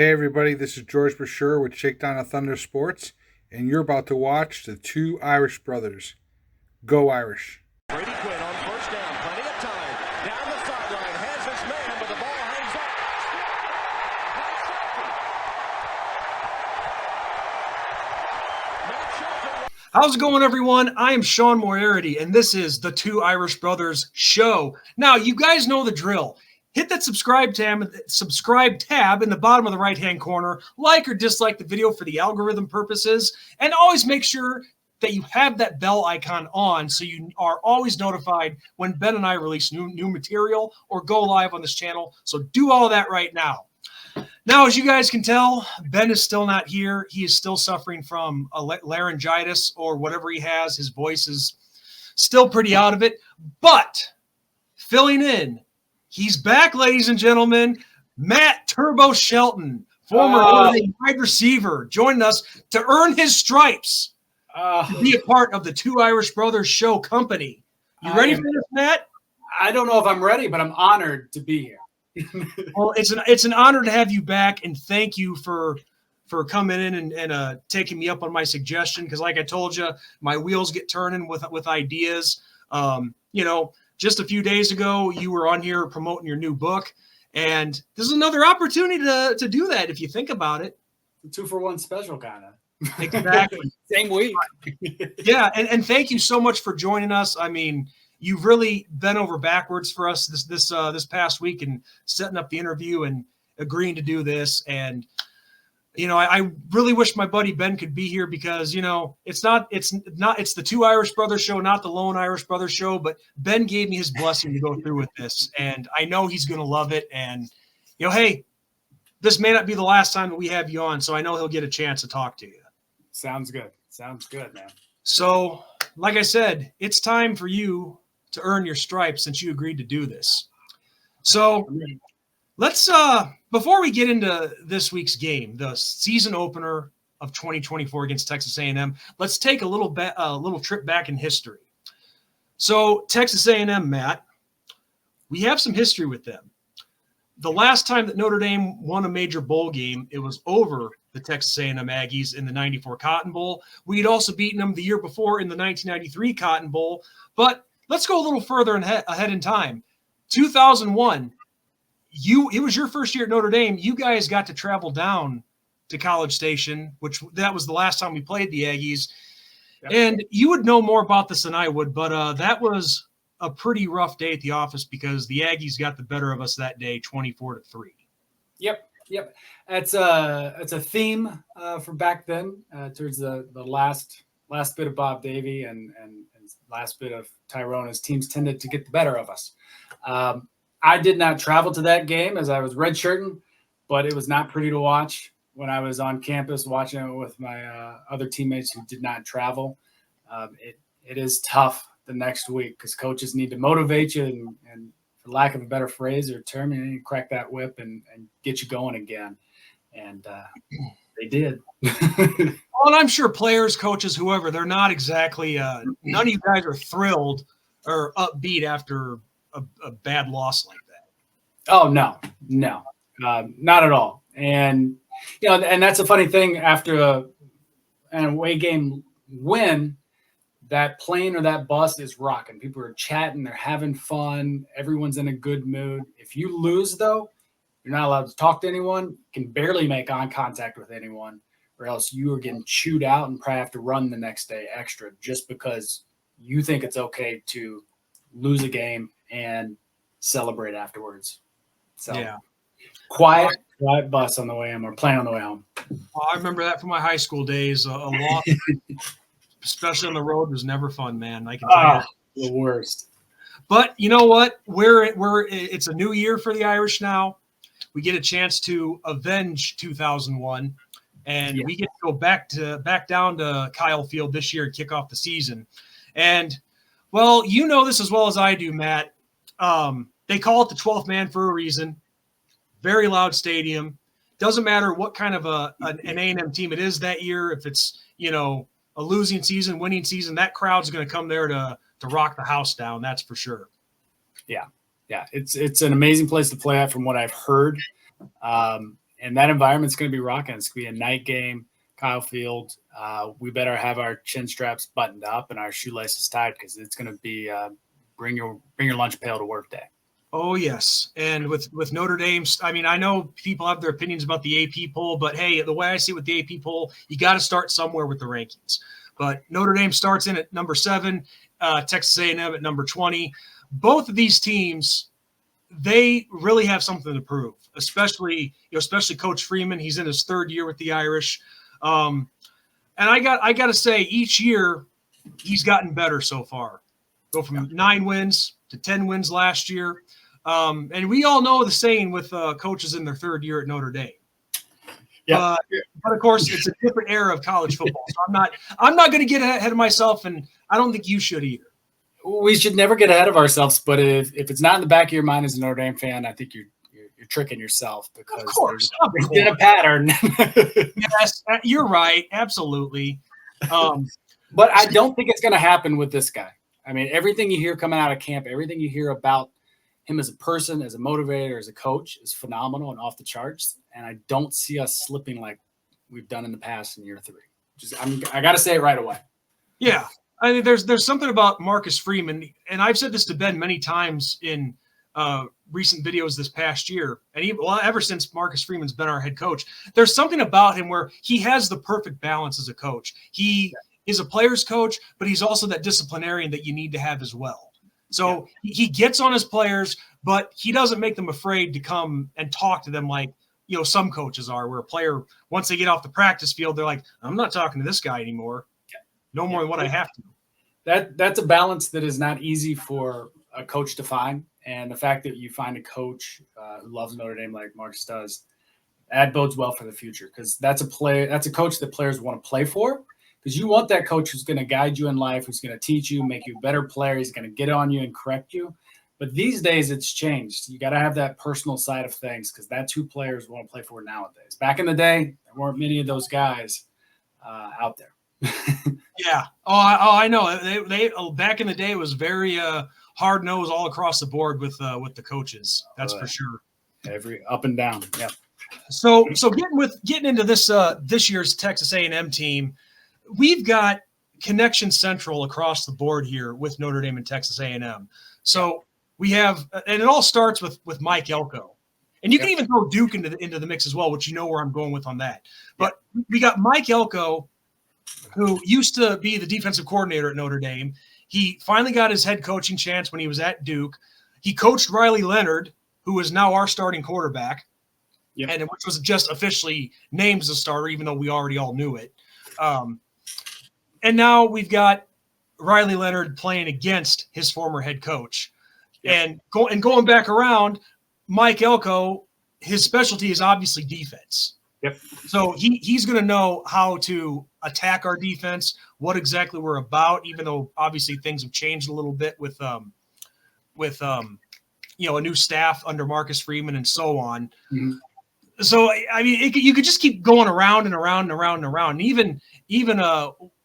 Hey everybody, this is George Brasher with Shakedown of Thunder Sports, and you're about to watch the two Irish brothers. Go Irish. Brady Quinn on first down, plenty of time. Down the sideline, has his man, but the ball hangs up. How's it going, everyone? I am Sean Moriarty, and this is the Two Irish Brothers Show. Now, you guys know the drill. Hit that subscribe tab in the bottom of the right-hand corner. Like or dislike the video for the algorithm purposes. And always make sure that you have that bell icon on so you are always notified when Ben and I release new material or go live on this channel. So do all of that right now. Now, as you guys can tell, Ben is still not here. He is still suffering from a laryngitis or whatever he has. His voice is still pretty out of it. But filling in, he's back, ladies and gentlemen. Matt Turbo Shelton, former wide receiver, joined us to earn his stripes to be a part of the Two Irish Brothers Show company. You ready for this, Matt? I don't know if I'm ready, but I'm honored to be here. Well, it's an honor to have you back, and thank you for coming in and taking me up on my suggestion. Because, like I told you, my wheels get turning with ideas. Just a few days ago, you were on here promoting your new book, and this is another opportunity to do that if you think about it. 2-for-1 special, kind of. Exactly. Same week. Yeah, and thank you so much for joining us. I mean, you've really bent over backwards for us this past week and setting up the interview and agreeing to do this. And I really wish my buddy Ben could be here because it's the Two Irish Brothers Show, not the Lone Irish Brothers Show. But Ben gave me his blessing to go through with this, and I know he's going to love it. And hey, this may not be the last time that we have you on, so I know he'll get a chance to talk to you. Sounds good. Sounds good, man. So, like I said, it's time for you to earn your stripes since you agreed to do this. So let's before we get into this week's game, the season opener of 2024 against Texas A&M, let's take a little trip back in history. So Texas A&M, Matt, we have some history with them. The last time that Notre Dame won a major bowl game, it was over the Texas A&M Aggies in the 94 Cotton Bowl. We had also beaten them the year before in the 1993 Cotton Bowl. But let's go a little further ahead in time. 2001, it was your first year at Notre Dame. You guys got to travel down to College Station, that was the last time we played the Aggies. Yep. And you would know more about this than I would, but that was a pretty rough day at the office because the Aggies got the better of us that day, 24-3. Yep. It's a theme for back then towards the last bit of Bob Davie and last bit of Tyrone. As teams tended to get the better of us. I did not travel to that game as I was redshirting, but it was not pretty to watch when I was on campus watching it with my other teammates who did not travel. It is tough the next week because coaches need to motivate you and for lack of a better phrase or term, you need to crack that whip and get you going again. And they did. Well, and I'm sure players, coaches, whoever, they're not exactly none of you guys are thrilled or upbeat after a bad loss like that. Oh, no, not at all. And, and that's a funny thing after an away game win, that plane or that bus is rocking. People are chatting. They're having fun. Everyone's in a good mood. If you lose, though, you're not allowed to talk to anyone. You can barely make eye contact with anyone, or else you are getting chewed out and probably have to run the next day extra just because you think it's okay to lose a game and celebrate afterwards. So yeah. Quiet bus on the way home or plane on the way home. Well, I remember that from my high school days. A loss, especially on the road, was never fun, man. I can tell you. The worst. But you know what? It's a new year for the Irish now. We get a chance to avenge 2001, and we get to go back down to Kyle Field this year and kick off the season. And well, you know this as well as I do, Matt. They call it the 12th man for a reason. Very loud stadium. Doesn't matter what kind of an A&M team it is that year. If it's a losing season, winning season, that crowd's going to come there to rock the house down. That's for sure. Yeah. It's an amazing place to play at from what I've heard. and that environment's going to be rocking. It's going to be a night game, Kyle Field. We better have our chin straps buttoned up and our shoelaces tied because it's going to be bring your lunch pail to work day. Oh, yes. And with Notre Dame, I mean, I know people have their opinions about the AP poll, but hey, the way I see it with the AP poll, you got to start somewhere with the rankings. But Notre Dame starts in at number 7, Texas A&M at number 20. Both of these teams, they really have something to prove, especially Coach Freeman. He's in his 3rd year with the Irish. And I got to say, each year he's gotten better so far. Go from 9 wins to 10 wins last year. And we all know the saying with coaches in their 3rd year at Notre Dame. Yeah. But of course, it's a different era of college football. So I'm not going to get ahead of myself, and I don't think you should either. We should never get ahead of ourselves. But if it's not in the back of your mind as a Notre Dame fan, I think you're tricking yourself because of course. there's been a pattern. Yes, you're right. Absolutely. But I don't think it's going to happen with this guy. I mean, everything you hear coming out of camp, everything you hear about him as a person, as a motivator, as a coach is phenomenal and off the charts. And I don't see us slipping like we've done in the past in year 3. I got to say it right away. Yeah. I mean, there's something about Marcus Freeman, and I've said this to Ben many times in recent videos this past year, and ever since Marcus Freeman's been our head coach, there's something about him where he has the perfect balance as a coach. He is a player's coach, but he's also that disciplinarian that you need to have as well. So he gets on his players, but he doesn't make them afraid to come and talk to them like, some coaches are, where a player, once they get off the practice field, they're like, I'm not talking to this guy anymore. No more than what I have to. That's a balance that is not easy for a coach to find. And the fact that you find a coach who loves Notre Dame like Marcus does, that bodes well for the future, because that's a coach that players want to play for. Because you want that coach who's going to guide you in life, who's going to teach you, make you a better player. He's going to get on you and correct you. But these days it's changed. You got to have that personal side of things, because that's who players want to play for nowadays. Back in the day, there weren't many of those guys out there. Yeah. I know. They back in the day, it was very hard nose all across the board with the coaches. That's for sure. Every up and down. Yeah. So getting into this year's Texas A&M team, we've got connection central across the board here with Notre Dame and Texas A&M. So we have, and it all starts with Mike Elko, and you can even throw Duke into the mix as well, which you know where I'm going with on that. But we got Mike Elko, who used to be the defensive coordinator at Notre Dame. He finally got his head coaching chance when he was at Duke. He coached Riley Leonard, who is now our starting quarterback, and which was just officially named as a starter, even though we already all knew it. And now we've got Riley Leonard playing against his former head coach. And going back around, Mike Elko, his specialty is obviously defense. So he's going to know how to attack our defense, what exactly we're about, even though obviously things have changed a little bit with a new staff under Marcus Freeman and so on. Mm-hmm. So, I mean, you could just keep going around and around and around and around. And even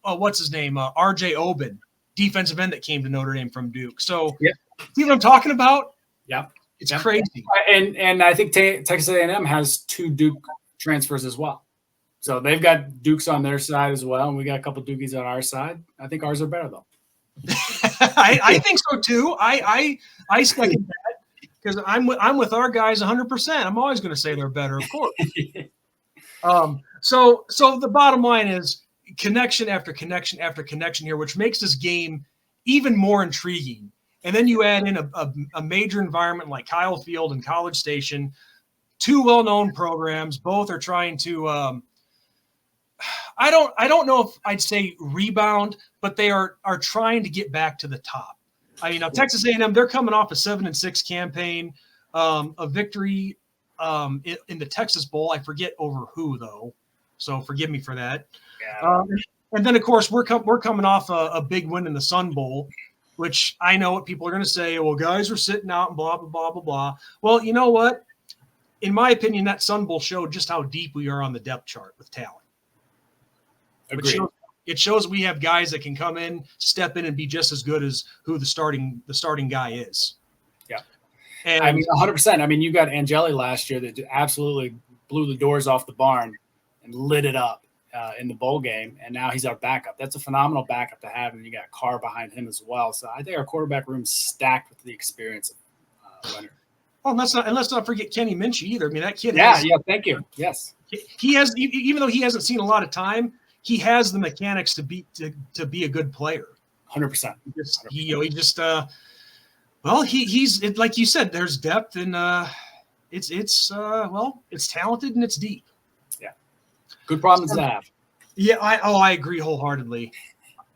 what's his name? RJ Oben, defensive end that came to Notre Dame from Duke. So, see what I'm talking about? Yeah. It's crazy. And I think Texas A&M has 2 Duke transfers as well. So they've got Dukes on their side as well, and we got a couple Dukies on our side. I think ours are better, though. I think so, too. I second that. Because I'm with our guys 100%. I'm always going to say they're better, of course. So the bottom line is connection after connection after connection here, which makes this game even more intriguing. And then you add in a major environment like Kyle Field and College Station, 2 well-known programs. Both are trying to I don't know if I'd say rebound, but they are trying to get back to the top. I mean, now Texas A&M, they're coming off a 7-6 campaign, a victory in the Texas Bowl. I forget over who though, so forgive me for that. Yeah. And then of course we're coming off a big win in the Sun Bowl, which I know what people are going to say. Well, guys are sitting out and blah blah blah blah blah. Well, you know what? In my opinion, that Sun Bowl showed just how deep we are on the depth chart with talent. Agreed. It shows we have guys that can come in, step in, and be just as good as who the starting guy is. Yeah, and I mean 100%. I mean, you got Angeli last year that absolutely blew the doors off the barn and lit it up in the bowl game, and now he's our backup. That's a phenomenal backup to have, and you got Carr behind him as well. So I think our quarterback room is stacked with the experience of Leonard. Oh, and let's not forget Kenny Minchie either. I mean, that kid. Yeah, thank you. Yes, he has, even though he hasn't seen a lot of time, he has the mechanics to be a good player. 100%. He's like you said. There's depth, and it's talented and it's deep. Yeah, good problems to have. Yeah, I agree wholeheartedly.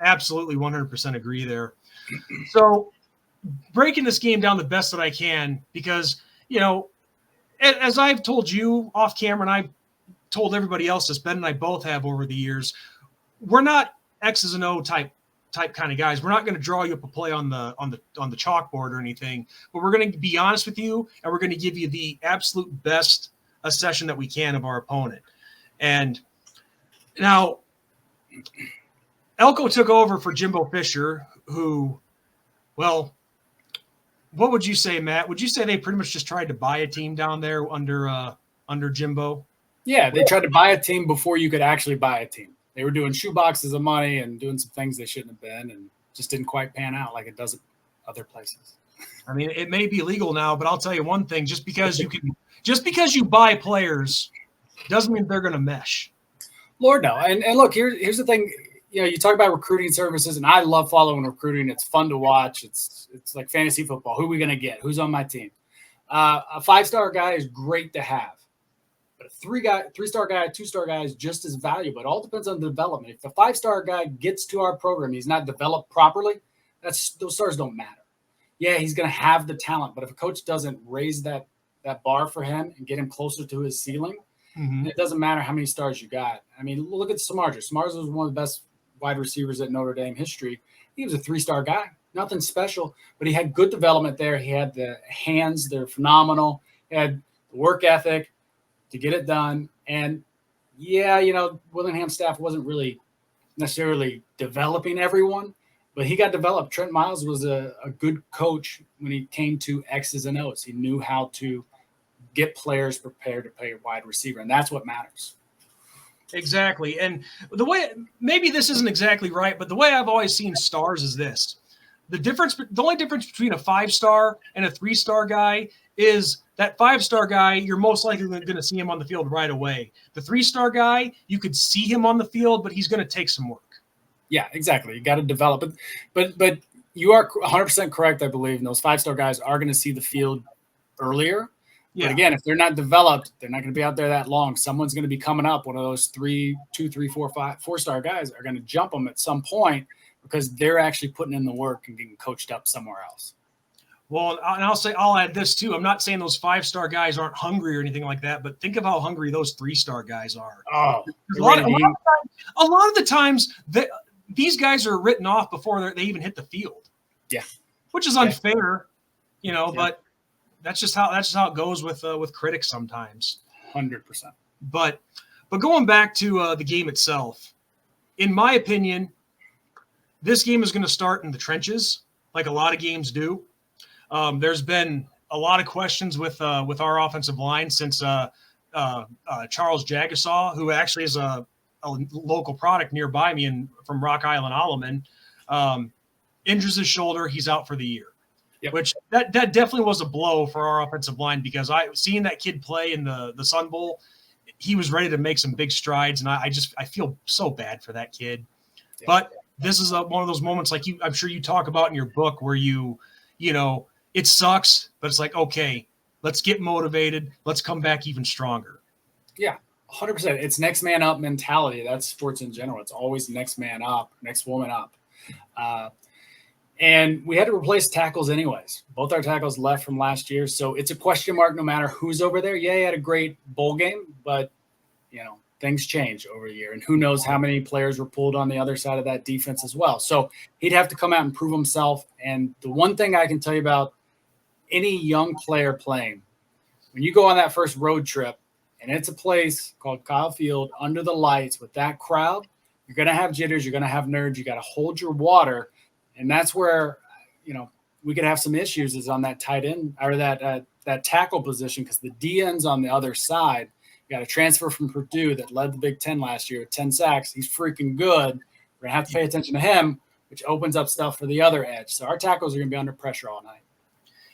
Absolutely, 100% agree there. So, breaking this game down the best that I can, because as I've told you off camera, and I've told everybody else this, Ben and I both have over the years, we're not X's and O type kind of guys. We're not going to draw you up a play on the chalkboard or anything, but we're going to be honest with you, and we're going to give you the absolute best assessment that we can of our opponent. And now, Elko took over for Jimbo Fisher, who, well, what would you say, Matt? Would you say they pretty much just tried to buy a team down there under Jimbo? Yeah, they tried to buy a team before you could actually buy a team. They were doing shoe boxes of money and doing some things they shouldn't have been, and just didn't quite pan out like it does at other places. I mean, it may be legal now, but I'll tell you one thing: just because you buy players doesn't mean they're going to mesh. Lord, no. And look, here's the thing. You talk about recruiting services, and I love following recruiting. It's fun to watch. It's like fantasy football. Who are we going to get? Who's on my team? A 5-star guy is great to have. But a 3-star guy, a 2-star guy is just as valuable. It all depends on the development. If the 5-star guy gets to our program, he's not developed properly, those stars don't matter. Yeah, he's going to have the talent, but if a coach doesn't raise that bar for him and get him closer to his ceiling, it doesn't matter how many stars you got. I mean, look at Samardzija. Samardzija was one of the best wide receivers at Notre Dame history. He was a 3-star guy, nothing special, but he had good development there. He had the hands, they're phenomenal. He had the work ethic to get it done. And Willingham's staff wasn't really necessarily developing everyone, but he got developed. Trent Miles was a good coach when he came to X's and O's. He knew how to get players prepared to play a wide receiver, and that's what matters. Exactly. And the way, maybe this isn't exactly right, but the way I've always seen stars is this. The only difference between a 5-star and a 3-star guy is that 5-star guy, you're most likely going to see him on the field right away. The 3-star guy, you could see him on the field, but he's going to take some work. Yeah, exactly. You got to develop it. But you are 100% correct, I believe. And those 5-star guys are going to see the field earlier. Yeah. But again, if they're not developed, they're not going to be out there that long. Someone's going to be coming up. One of those 4-star guys are going to jump them at some point because they're actually putting in the work and getting coached up somewhere else. Well, and I'll add this too. I'm not saying those 5-star guys aren't hungry or anything like that, but think of how hungry those 3-star guys are. Oh, a lot of the times these guys are written off before they even hit the field. Yeah, which is unfair, but that's just how it goes with critics sometimes. 100%. But going back to the game itself, in my opinion, this game is going to start in the trenches, like a lot of games do. There's been a lot of questions with our offensive line since Charles Jagasaw, who actually is a local product nearby me and from Rock Island, Alleman, injures his shoulder. He's out for the year. Yep. Which that definitely was a blow for our offensive line because seeing that kid play in the Sun Bowl, he was ready to make some big strides, and I feel so bad for that kid. Yeah. But this is one of those moments like I'm sure you talk about in your book where it sucks, but it's like, okay, let's get motivated. Let's come back even stronger. Yeah, 100%. It's next man up mentality. That's sports in general. It's always next man up, next woman up. And we had to replace tackles anyways. Both our tackles left from last year. So it's a question mark no matter who's over there. Yeah, he had a great bowl game, but, things change over a year. And who knows how many players were pulled on the other side of that defense as well. So he'd have to come out and prove himself. And the one thing I can tell you about any young player playing, when you go on that first road trip and it's a place called Kyle Field under the lights with that crowd, you're going to have jitters. You're going to have nerves. You got to hold your water. And that's where, we could have some issues is on that tight end or that tackle position because the DN's on the other side. We got a transfer from Purdue that led the Big Ten last year with 10 sacks. He's freaking good. We're going to have to pay attention to him, which opens up stuff for the other edge. So our tackles are going to be under pressure all night.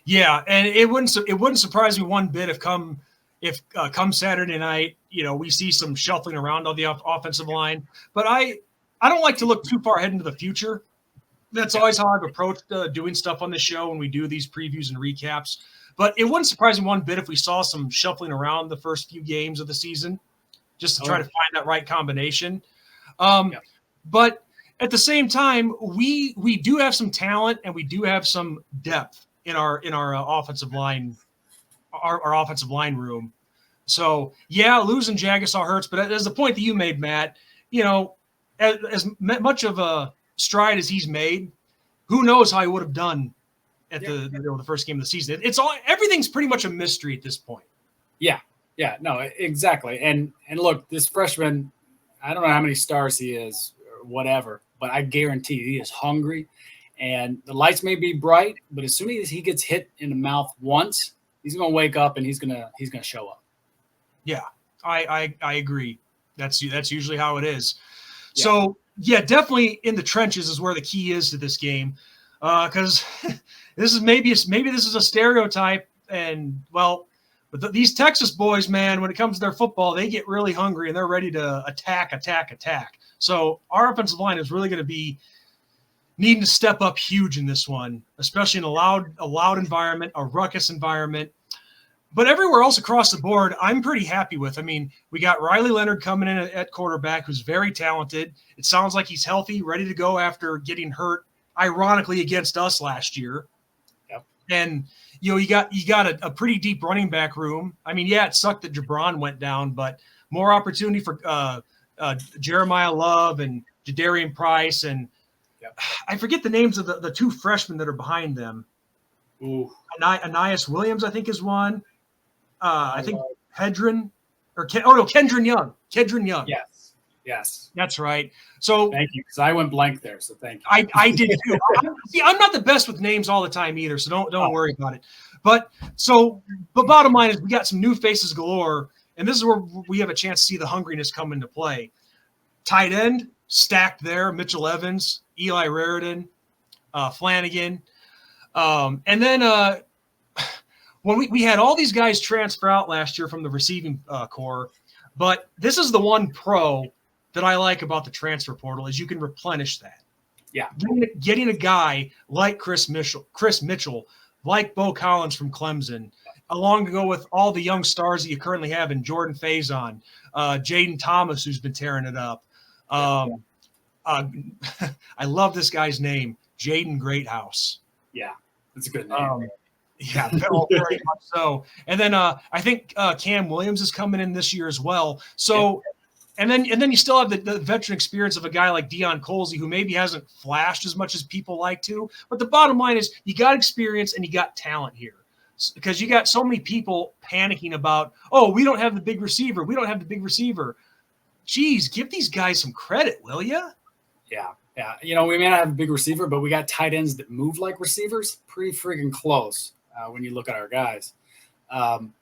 Yeah, and it wouldn't surprise me one bit if come Saturday night, we see some shuffling around on the offensive line. But I don't like to look too far ahead into the future. That's always how I've approached doing stuff on the show when we do these previews and recaps. But it wouldn't surprise me one bit if we saw some shuffling around the first few games of the season, just to try to find that right combination. But at the same time, we do have some talent and we do have some depth in our offensive line, our offensive line room. So yeah, losing Jagasaw hurts, but as the point that you made, Matt, as much of a stride as he's made, who knows how he would have done at the first game of the season. Everything's pretty much a mystery at this point. Yeah, no, exactly. And look, this freshman, I don't know how many stars he is or whatever, but I guarantee he is hungry. And the lights may be bright, but as soon as he gets hit in the mouth once, he's going to wake up and he's going to show up. Yeah, I agree. That's usually how it is. Yeah. So yeah, definitely in the trenches is where the key is to this game, because this is maybe this is a stereotype, and but these Texas boys, man, when it comes to their football, they get really hungry and they're ready to attack. So our offensive line is really going to be needing to step up huge in this one, especially in a loud environment, a ruckus environment. But everywhere else across the board, I'm pretty happy with. I mean, we got Riley Leonard coming in at quarterback, who's very talented. It sounds like he's healthy, ready to go after getting hurt, ironically, against us last year. Yep. And, you got a pretty deep running back room. I mean, yeah, it sucked that Jabron went down, but more opportunity for Jeremiah Love and Jadarian Price. And I forget the names of the two freshmen that are behind them. Ooh. Anais Williams, I think, is one. I think Kendron Young. Kendron Young. Yes. That's right. So thank you, because I went blank there. So thank you. I did too. I'm not the best with names all the time either, so don't worry about it. But bottom line is we got some new faces galore, and this is where we have a chance to see the hungriness come into play. Tight end stacked there: Mitchell Evans, Eli Raridan, Flanagan, and then. When we had all these guys transfer out last year from the receiving core, but this is the one pro that I like about the transfer portal is you can replenish that. Yeah, getting a guy like Chris Mitchell, like Bo Collins from Clemson, along to go with all the young stars that you currently have in Jordan Faison, Jaden Thomas, who's been tearing it up. I love this guy's name, Jaden Greathouse. Yeah, that's a good name. Yeah, very much so. And then I think Cam Williams is coming in this year as well. So, and then you still have the veteran experience of a guy like Deion Colsey, who maybe hasn't flashed as much as people like to. But the bottom line is you got experience and you got talent here, because you got so many people panicking about, we don't have the big receiver. We don't have the big receiver. Geez, give these guys some credit, will you? Yeah. Yeah. We may not have a big receiver, but we got tight ends that move like receivers. Pretty friggin' close. When you look at our guys, and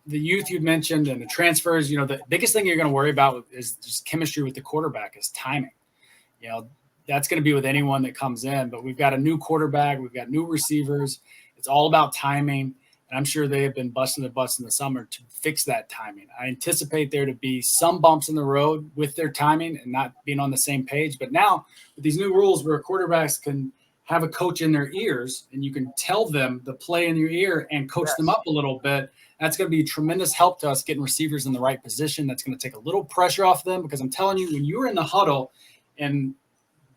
the youth you mentioned and the transfers, the biggest thing you're going to worry about is just chemistry with the quarterback, is timing. That's going to be with anyone that comes in, but we've got a new quarterback. We've got new receivers. It's all about timing. And I'm sure they have been busting the butts in the summer to fix that timing. I anticipate there to be some bumps in the road with their timing and not being on the same page. But now with these new rules where quarterbacks can have a coach in their ears and you can tell them the play in your ear and coach them up a little bit, that's going to be a tremendous help to us getting receivers in the right position. That's going to take a little pressure off them, because I'm telling you, when you're in the huddle and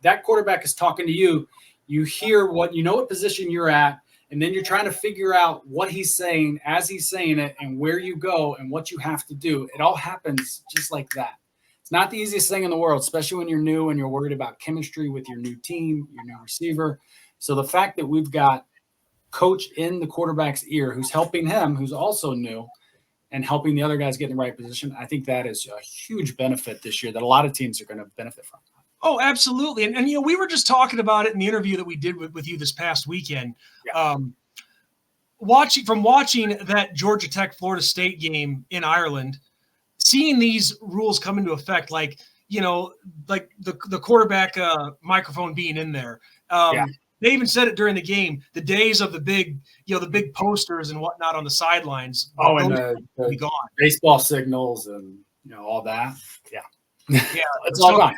that quarterback is talking to you, you hear what position you're at, and then you're trying to figure out what he's saying as he's saying it and where you go and what you have to do. It all happens just like that. It's not the easiest thing in the world, especially when you're new and you're worried about chemistry with your new team, your new receiver. So the fact that we've got coach in the quarterback's ear who's helping him, who's also new, and helping the other guys get in the right position, I think that is a huge benefit this year that a lot of teams are going to benefit from. Oh, absolutely. And we were just talking about it in the interview that we did with you this past weekend. Yeah. watching that Georgia Tech Florida State game in Ireland, seeing these rules come into effect, like the quarterback microphone being in there. They even said it during the game. The days of the big posters and whatnot on the sidelines. Oh, and the be gone. Baseball signals and all that. Yeah, yeah, it's all gone.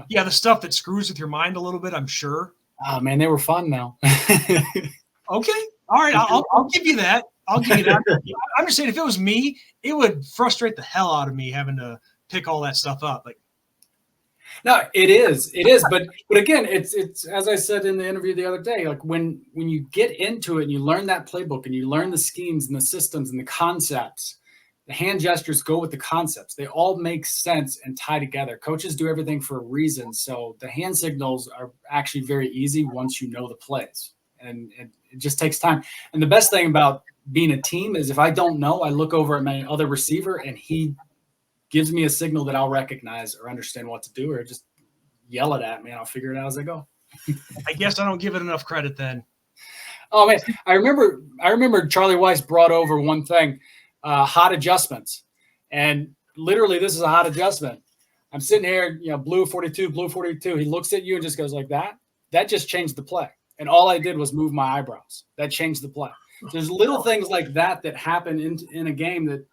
Yeah, the stuff that screws with your mind a little bit, I'm sure. Oh man, they were fun though. Okay, all right, I'll give you that. I'll give you that. I'm just saying, if it was me, it would frustrate the hell out of me having to pick all that stuff up. Like, no, it is, but again, it's as I said in the interview the other day. Like when you get into it and you learn that playbook and you learn the schemes and the systems and the concepts, the hand gestures go with the concepts. They all make sense and tie together. Coaches do everything for a reason, so the hand signals are actually very easy once you know the plays, and it just takes time. And the best thing about being a team is if I don't know, I look over at my other receiver and he gives me a signal that I'll recognize or understand what to do, or just yell it at me and I'll figure it out as I go. I guess I don't give it enough credit then. Oh man, I remember Charlie Weiss brought over one thing, hot adjustments, and literally this is a hot adjustment. I'm sitting here, blue 42. He looks at you and just goes like that. That just changed the play, and all I did was move my eyebrows. That changed the play. There's little things like that happen in a game that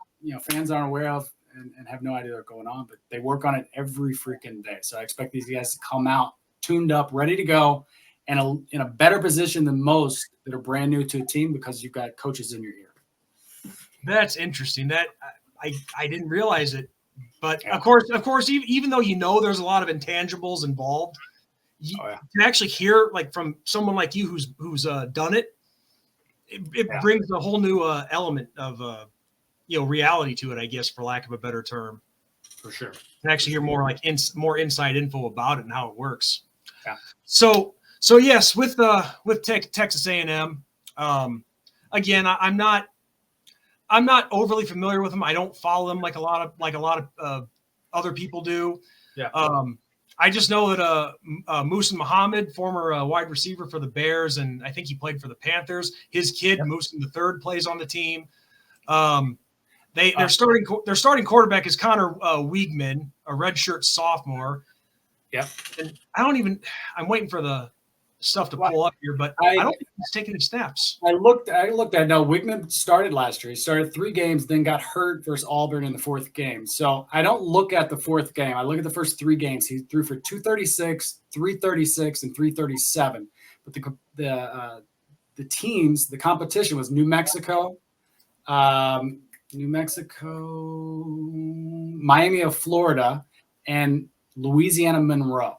fans aren't aware of and have no idea what's going on, but they work on it every freaking day. So I expect these guys to come out tuned up, ready to go, and in a better position than most that are brand new to a team because you've got coaches in your ear. That's interesting. That I didn't realize it, but of course, even though there's a lot of intangibles involved, you can actually hear like from someone like you who's done it. It brings a whole new element of reality to it, I guess, for lack of a better term. For sure. You can actually hear more like more inside info about it and how it works. Yeah. So yes, with Texas A&M, again, I'm not overly familiar with them. I don't follow them like a lot of other people do. Yeah. I just know that Muhsin Muhammad, former wide receiver for the Bears, and I think he played for the Panthers. His kid, Muhsin III, plays on the team. Their starting quarterback is Connor Wiegman, a redshirt sophomore. Yeah. And I'm waiting for the stuff to pull up here, but I don't think he's taking any snaps. I looked at no, Wiegman started last year. He started 3 games, then got hurt versus Auburn in the 4th game. So I don't look at the 4th game. I look at the first 3 games. He threw for 236, 336, and 337. But the teams, the competition was New Mexico, Miami of Florida, and Louisiana Monroe.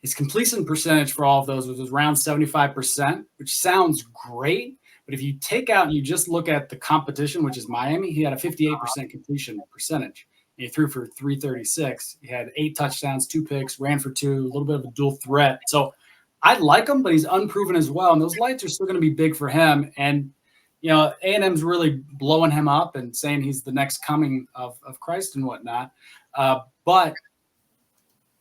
His completion percentage for all of those was around 75%, which sounds great. But if you take out and you just look at the competition, which is Miami, he had a 58% completion percentage. And he threw for 336. He had 8 touchdowns, 2 picks, ran for 2, a little bit of a dual threat. So I like him, but he's unproven as well. And those lights are still going to be big for him. And A&M's really blowing him up and saying he's the next coming of Christ and whatnot. But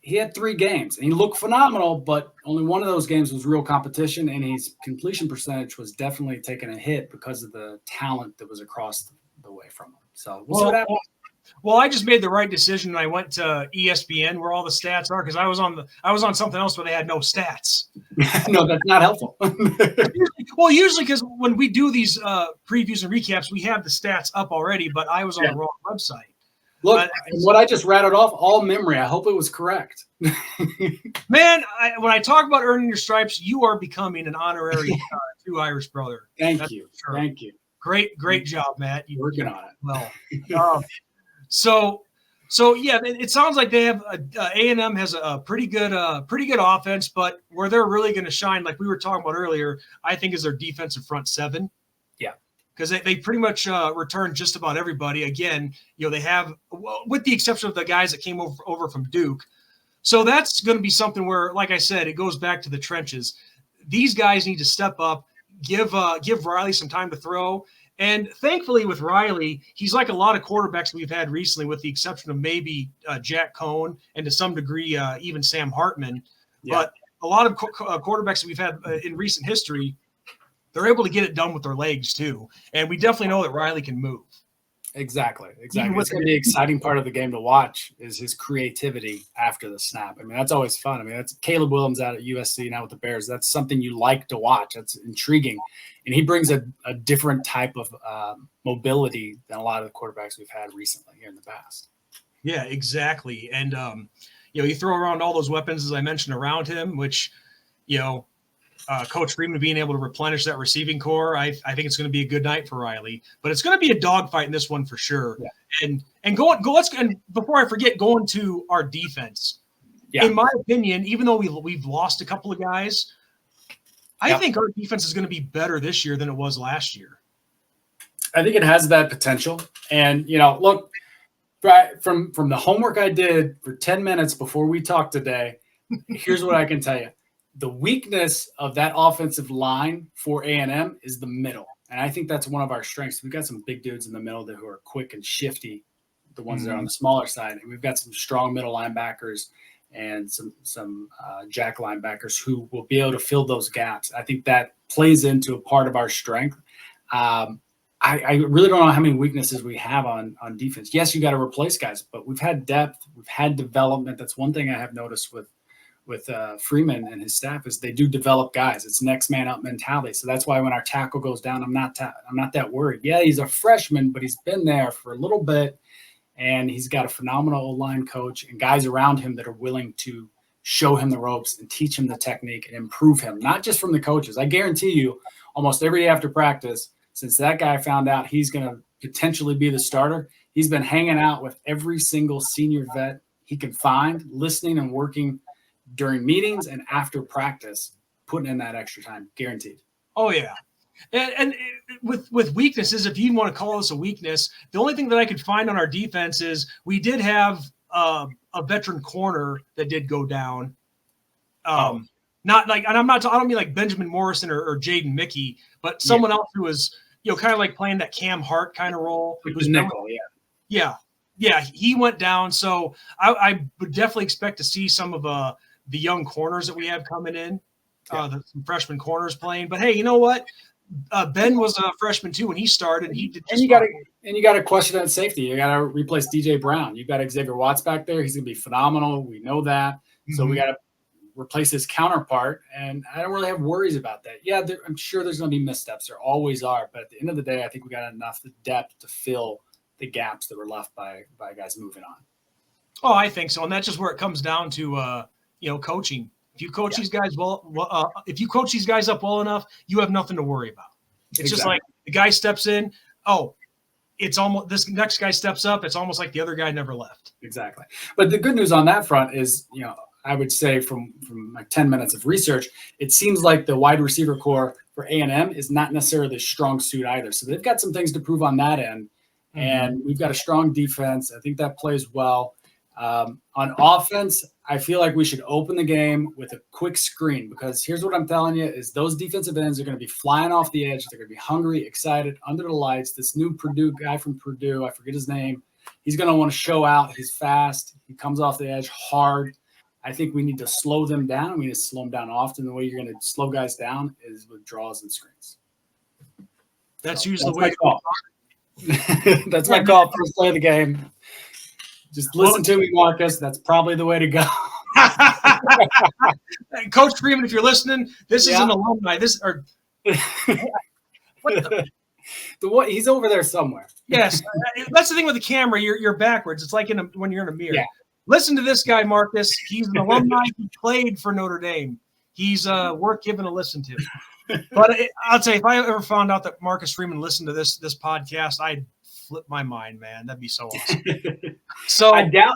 he had 3 games and he looked phenomenal, but only one of those games was real competition, and his completion percentage was definitely taking a hit because of the talent that was across the way from him. So we'll see what happens. Well, I just made the right decision, and I went to ESPN where all the stats are, because I was on something else where they had no stats. No, that's not helpful. Well, usually because when we do these previews and recaps, we have the stats up already, but I was on the wrong website. Look, what I just rattled off, all memory. I hope it was correct. Man, when I talk about earning your stripes, you are becoming an honorary true Irish brother. Thank you. Sure. Thank you. Great job, Matt. You're working on it. Well, so yeah, it sounds like they have A&M has a pretty good offense, but where they're really going to shine, like we were talking about earlier, I think is their defensive front 7. Yeah. Because they pretty much return just about everybody. Again, they have, with the exception of the guys that came over from Duke. So that's going to be something where, like I said, it goes back to the trenches. These guys need to step up, give Riley some time to throw. And thankfully with Riley, he's like a lot of quarterbacks we've had recently, with the exception of maybe Jack Cohn and to some degree even Sam Hartman. Yeah. But a lot of quarterbacks that we've had in recent history, they're able to get it done with their legs too. And we definitely know that Riley can move. Exactly. It's going to be an exciting part of the game to watch is his creativity after the snap. I mean, that's always fun. I mean, that's Caleb Williams out at USC now with the Bears. That's something you like to watch. That's intriguing. And he brings a different type of mobility than a lot of the quarterbacks we've had recently here in the past. Yeah, exactly. And, you throw around all those weapons, as I mentioned, around him, which, Coach Freeman being able to replenish that receiving core, I think it's going to be a good night for Riley. But it's going to be a dogfight in this one for sure. Yeah. And before I forget, going to our defense. Yeah. In my opinion, even though we've lost a couple of guys, I think our defense is going to be better this year than it was last year. I think it has that potential. And look, from the homework I did for 10 minutes before we talked today, here's what I can tell you. The weakness of that offensive line for A&M is the middle. And I think that's one of our strengths. We've got some big dudes in the middle who are quick and shifty, the ones that are on the smaller side. And we've got some strong middle linebackers and some jack linebackers who will be able to fill those gaps. I think that plays into a part of our strength. I really don't know how many weaknesses we have on defense. Yes, you got to replace guys, but we've had depth. We've had development. That's one thing I have noticed with Freeman and his staff is they do develop guys. It's next man up mentality. So that's why when our tackle goes down, I'm not that worried. Yeah, he's a freshman, but he's been there for a little bit, and he's got a phenomenal line coach and guys around him that are willing to show him the ropes and teach him the technique and improve him, not just from the coaches. I guarantee you almost every day after practice, since that guy found out he's going to potentially be the starter, he's been hanging out with every single senior vet he can find, listening and working during meetings and after practice, putting in that extra time, guaranteed. Oh yeah. And with weaknesses, if you want to call this a weakness, the only thing that I could find on our defense is we did have a veteran corner that did go down. Not like, and I don't mean like Benjamin Morrison or Jaden Mickey, but someone else who was, kind of like playing that Cam Hart kind of role. It was nickel, Yeah, he went down. So I would definitely expect to see some of the young corners that we have coming in, some freshman corners playing. But hey, you know what? Ben was a freshman too when he started. And he did. And you got to question that safety. You got to replace DJ Brown. You've got Xavier Watts back there. He's going to be phenomenal. We know that. Mm-hmm. So we got to replace his counterpart. And I don't really have worries about that. Yeah, I'm sure there's going to be missteps. There always are. But at the end of the day, I think we got enough depth to fill the gaps that were left by guys moving on. Oh, I think so. And that's just where it comes down to, coaching. If you coach these guys if you coach these guys up well enough, you have nothing to worry about. It's just like the guy steps in. Oh, it's almost this next guy steps up. It's almost like the other guy never left. Exactly. But the good news on that front is, I would say from my 10 minutes of research, it seems like the wide receiver core for A&M is not necessarily the strong suit either. So they've got some things to prove on that end. Mm-hmm. And we've got a strong defense. I think that plays well. On offense, I feel like we should open the game with a quick screen because here's what I'm telling you is those defensive ends are going to be flying off the edge. They're going to be hungry, excited, under the lights. This new guy from Purdue, I forget his name, he's going to want to show out. He's fast. He comes off the edge hard. I think we need to slow them down. We need to slow them down often. The way you're going to slow guys down is with draws and screens. That's usually the way to call. That's my call for play of the game. Just listen to me, Marcus. That's probably the way to go. Coach Freeman, if you're listening, this is an alumni. What he's over there somewhere. Yes, that's the thing with the camera. You're backwards. It's like when you're in a mirror. Yeah. Listen to this guy, Marcus. He's an alumni. He played for Notre Dame. He's worth giving a listen to. But I'll tell you, if I ever found out that Marcus Freeman listened to this podcast, I'd flip my mind, man. That'd be so awesome. So I doubt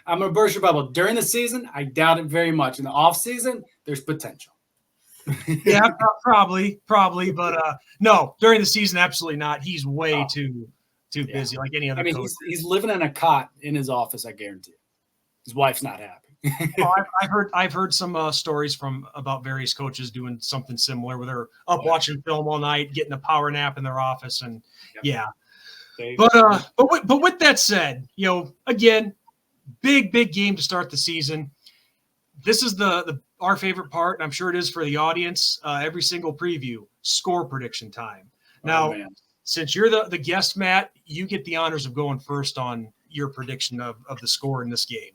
I'm gonna burst your bubble. During the season, I doubt it very much. In the off season, there's potential. Yeah, probably, but no, during the season, absolutely not. He's way too busy, like any other coach. He's living in a cot in his office, I guarantee you. His wife's not happy. I've heard some stories about various coaches doing something similar where they're up watching film all night, getting a power nap in their office, and But with that said, again, big game to start the season. This is the our favorite part, and I'm sure it is for the audience, every single preview, score prediction time. Now, since you're the guest, Matt, you get the honors of going first on your prediction of the score in this game.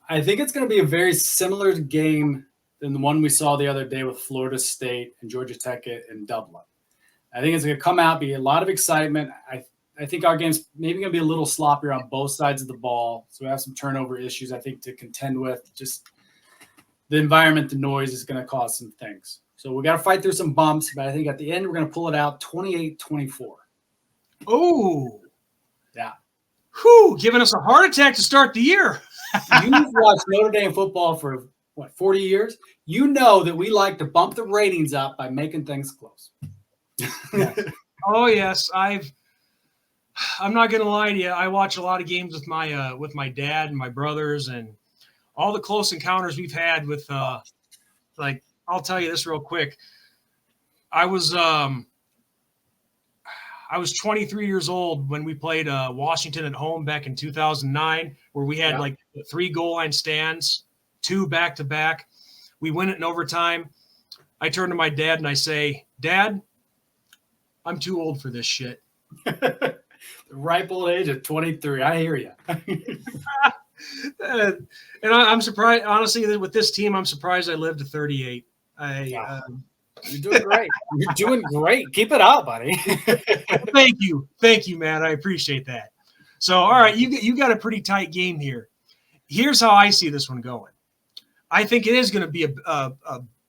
I think it's going to be a very similar game than the one we saw the other day with Florida State and Georgia Tech in Dublin. I think it's going to come out, be a lot of excitement. I think our game's maybe going to be a little sloppier on both sides of the ball. So we have some turnover issues, I think, to contend with. Just the environment, the noise is going to cause some things. So we got to fight through some bumps, but I think at the end we're going to pull it out 28-24. Oh. Yeah. Whew, giving us a heart attack to start the year. You've watched Notre Dame football for, 40 years? You know that we like to bump the ratings up by making things close. Oh, yes. I'm not going to lie to you. I watch a lot of games with my dad and my brothers, and all the close encounters we've had with I'll tell you this real quick. I was 23 years old when we played Washington at home back in 2009, where we had 3 goal line stands, 2 back to back. We win it in overtime. I turn to my dad and I say, "Dad, I'm too old for this shit." The ripe old age of 23. I hear you. And I'm surprised, honestly, with this team, I'm surprised I lived to 38. You're doing great. You're doing great. Keep it up, buddy. Thank you, Matt. I appreciate that. So, all right, you got a pretty tight game here. Here's how I see this one going. I think it is going to be a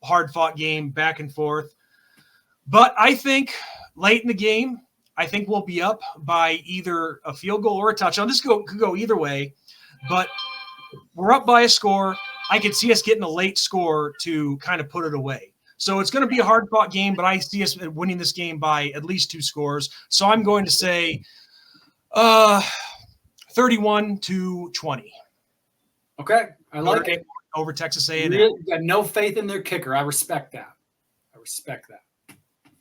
hard-fought game, back and forth. But I think late in the game, I think we'll be up by either a field goal or a touchdown. This could go either way, but we're up by a score. I could see us getting a late score to kind of put it away. So it's going to be a hard-fought game, but I see us winning this game by at least 2 scores. So I'm going to say 31-20. Okay, I like it. Over Texas A&M. You got no faith in their kicker. I respect that.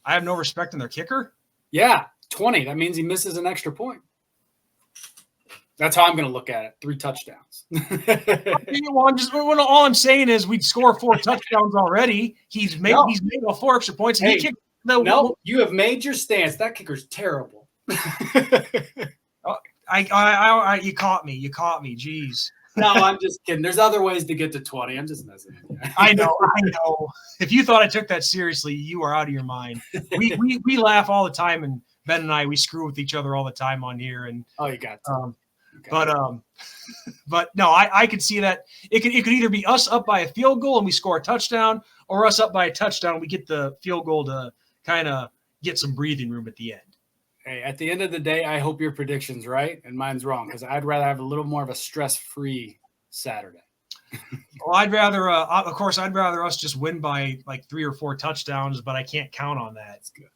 I have no respect in their kicker? Yeah, 20. That means he misses an extra point. That's how I'm going to look at it. 3 touchdowns. All I'm saying is we'd score 4 touchdowns already. He's made 4 extra points. And you have made your stance. That kicker's terrible. You caught me. Jeez. No, I'm just kidding. There's other ways to get to 20. I'm just messing with you. I know. If you thought I took that seriously, you are out of your mind. We laugh all the time, and Ben and I, we screw with each other all the time on here. And you got to. But no, I could see that it could either be us up by a field goal and we score a touchdown, or us up by a touchdown and we get the field goal to kind of get some breathing room at the end. Hey, at the end of the day, I hope your prediction's right and mine's wrong, because I'd rather have a little more of a stress-free Saturday. Well, I'd rather us just win by like 3 or 4 touchdowns, but I can't count on that. That's good.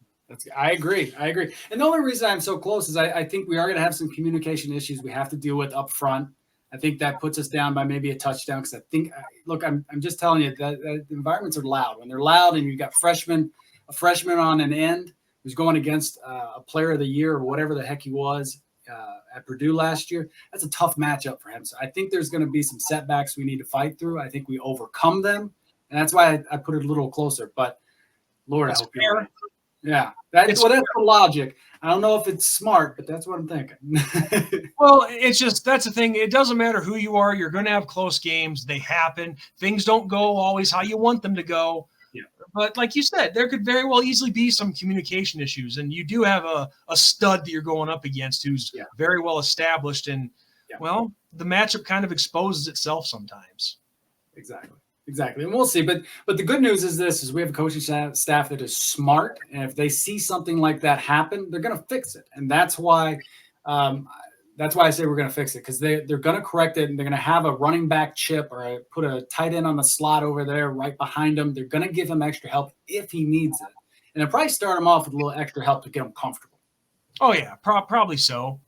I agree. And the only reason I'm so close is I think we are going to have some communication issues we have to deal with up front. I think that puts us down by maybe a touchdown, because I think, look, I'm just telling you that the environments are loud. When they're loud and you've got a freshman on an end who's going against a player of the year or whatever the heck he was at Purdue last year, that's a tough matchup for him. So I think there's going to be some setbacks we need to fight through. I think we overcome them, and that's why I put it a little closer. But, Lord, I hope you're right. Yeah, that's the logic. I don't know if it's smart, but that's what I'm thinking. Well, that's the thing. It doesn't matter who you are. You're going to have close games. They happen. Things don't go always how you want them to go. Yeah. But like you said, there could very well easily be some communication issues, and you do have a stud that you're going up against who's very well established, and well, the matchup kind of exposes itself sometimes. Exactly. And we'll see. But the good news is we have a coaching staff that is smart. And if they see something like that happen, they're going to fix it. And that's why I say we're going to fix it, because they're going to correct it, and they're going to have a running back chip or put a tight end on the slot over there right behind him. They're going to give him extra help if he needs it. And they'll probably start him off with a little extra help to get him comfortable. Oh, yeah, probably so.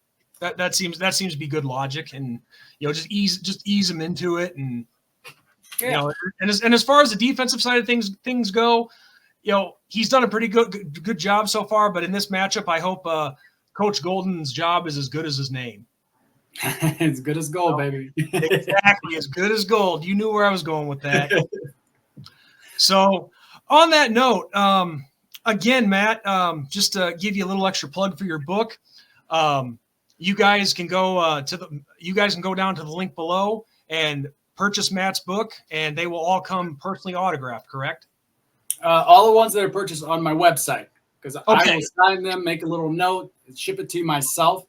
That seems to be good logic. And, just ease him into it, and and as far as the defensive side of things go, he's done a pretty good job so far. But in this matchup, I hope Coach Golden's job is as good as his name. As good as gold, baby. Exactly, as good as gold. You knew where I was going with that. So on that note, again, Matt, just to give you a little extra plug for your book, you guys can go down to the link below and purchase Matt's book, and they will all come personally autographed, correct? All the ones that are purchased on my website, because Okay. I will sign them, make a little note, and ship it to you myself.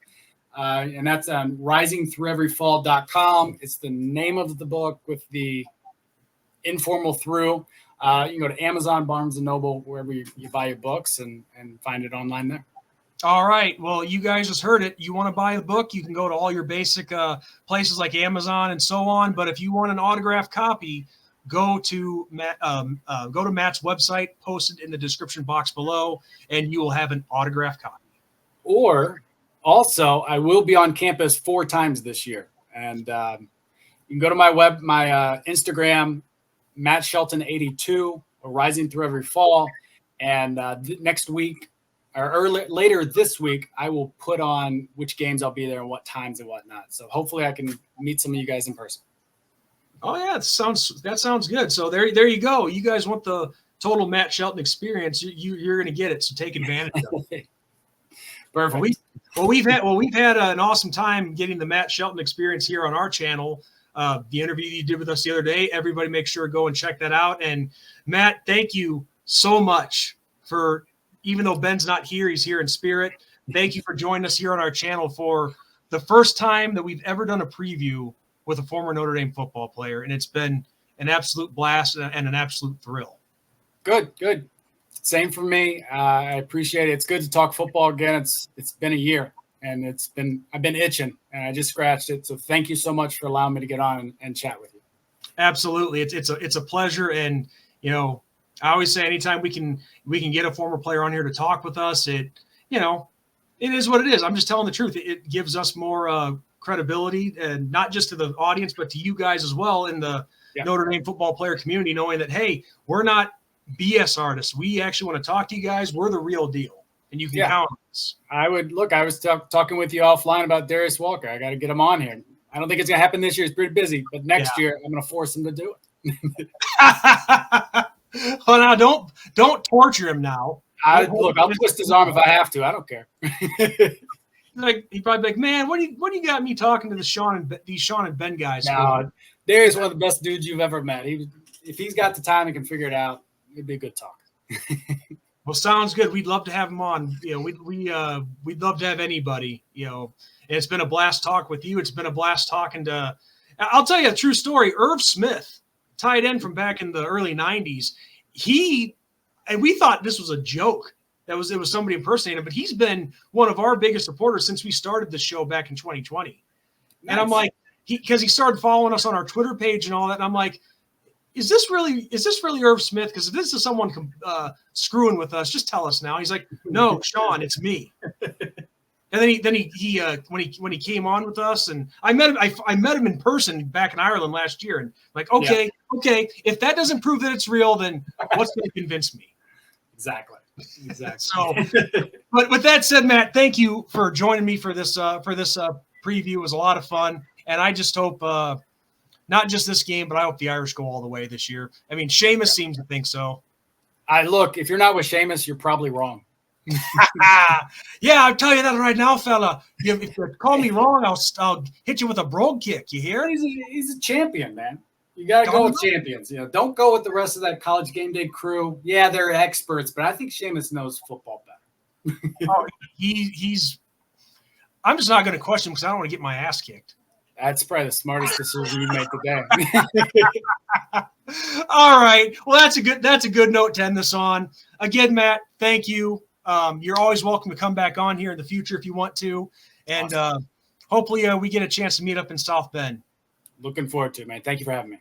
And that's on risingthrougheveryfall.com. It's the name of the book with the informal through. You can go to Amazon, Barnes & Noble, wherever you buy your books, and find it online there. All right. Well, you guys just heard it. You want to buy the book, you can go to all your basic places like Amazon and so on. But if you want an autographed copy, go to Matt's website, posted in the description box below, and you will have an autographed copy. Or also, I will be on campus 4 times this year. And you can go to my Instagram, Matt Shelton 82, or Rising Through Every Fall. And next week, or later this week, I will put on which games I'll be there and what times and whatnot. So hopefully I can meet some of you guys in person. Oh yeah, that sounds good. So there you go. You guys want the total Matt Shelton experience? You're going to get it. So take advantage of it. Perfect. We've had an awesome time getting the Matt Shelton experience here on our channel. The interview you did with us the other day, everybody make sure to go and check that out. And Matt, thank you so much for, even though Ben's not here, he's here in spirit. Thank you for joining us here on our channel for the first time that we've ever done a preview with a former Notre Dame football player. And it's been an absolute blast and an absolute thrill. Good. Same for me. I appreciate it. It's good to talk football again. It's been a year, and I've been itching, and I just scratched it. So thank you so much for allowing me to get on and chat with you. Absolutely. It's a pleasure. And, I always say anytime we can get a former player on here to talk with us, it is what it is. I'm just telling the truth. It gives us more credibility, and not just to the audience, but to you guys as well in the Notre Dame football player community, knowing that, hey, we're not BS artists. We actually want to talk to you guys. We're the real deal, and you can count on us. I was talking with you offline about Darius Walker. I got to get him on here. I don't think it's going to happen this year. It's pretty busy, but next year I'm going to force him to do it. Well, now don't torture him now. I'll twist his arm if I have to. I don't care. He'd probably be like, man, what do you got me talking to these Sean and Ben guys? No, Darius is one of the best dudes you've ever met. If he's got the time and can figure it out, it'd be a good talk. Well, sounds good. We'd love to have him on. We'd love to have anybody. And it's been a blast talk with you. It's been a blast talking to. I'll tell you a true story. Irv Smith, tight end from back in the early '90s. And we thought this was a joke. It was somebody impersonating him, but he's been one of our biggest supporters since we started the show back in 2020. Nice. And I'm like, because he started following us on our Twitter page and all that. And I'm like, is this really Irv Smith? Because if this is someone screwing with us, just tell us now. He's like, no, Sean, it's me. And then he when he came on with us, and I met him in person back in Ireland last year, and like, okay, if that doesn't prove that it's real, then what's going to convince me? Exactly. So, but with that said, Matt, thank you for joining me for this preview. It was a lot of fun, and I just hope not just this game, but I hope the Irish go all the way this year. I mean, Seamus seems to think so. If you're not with Seamus, you're probably wrong. Yeah, I'll tell you that right now, fella. If you call me wrong, I'll hit you with a brogue kick. You hear? He's a champion, man. You got to go with champions. Don't go with the rest of that College Game Day crew. Yeah, they're experts, but I think Seamus knows football better. He's. I'm just not going to question him because I don't want to get my ass kicked. That's probably the smartest decision you made today. All right. Well, that's a good note to end this on. Again, Matt, thank you. You're always welcome to come back on here in the future if you want to. And awesome. Hopefully we get a chance to meet up in South Bend. Looking forward to it, man. Thank you for having me.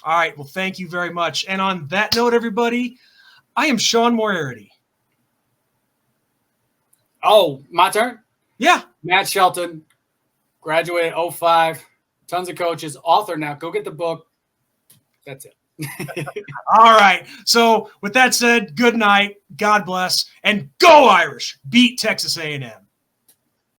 All right. Well, thank you very much. And on that note, everybody, I am Sean Moriarty. Oh, my turn? Yeah. Matt Shelton, graduated 05, tons of coaches, author now. Go get the book. That's it. All right. So with that said, good night. God bless. And go Irish. Beat Texas A&M.